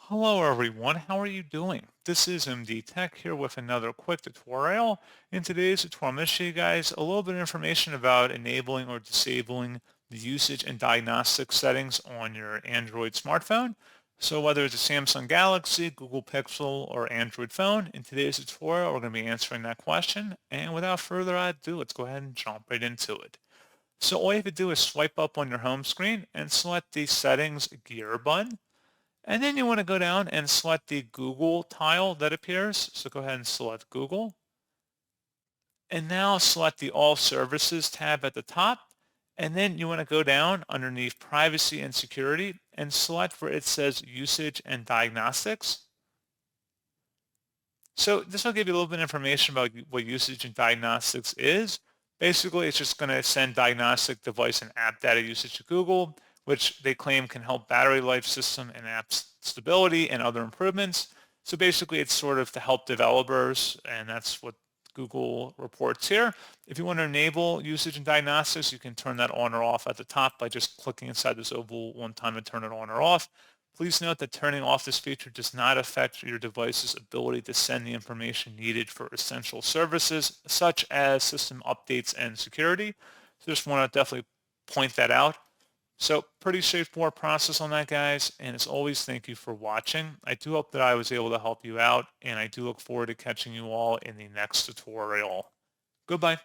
Hello everyone, how are you doing? This is MD Tech here with another quick tutorial. In today's tutorial, I'm going to show you guys a little bit of information about enabling or disabling the usage and diagnostic settings on your Android smartphone. So whether it's a Samsung Galaxy, Google Pixel, or Android phone, in today's tutorial, we're going to be answering that question. And without further ado, let's go ahead and jump right into it. So all you have to do is swipe up on your home screen and select the settings gear button. And then you want to go down and select the Google tile that appears. So go ahead and select Google. And now select the All Services tab at the top. And then you want to go down underneath Privacy and Security and select where it says Usage and Diagnostics. So this will give you a little bit of information about what usage and diagnostics is. Basically, it's just going to send diagnostic device and app data usage to Google, which they claim can help battery life system and app stability and other improvements. So basically, it's sort of to help developers, and that's what Google reports here. If you want to enable usage and diagnostics, you can turn that on or off at the top by just clicking inside this oval one time and turn it on or off. Please note that turning off this feature does not affect your device's ability to send the information needed for essential services, such as system updates and security. So just want to definitely point that out. So pretty straightforward process on that, guys. And as always, thank you for watching. I do hope that I was able to help you out, and I do look forward to catching you all in the next tutorial. Goodbye.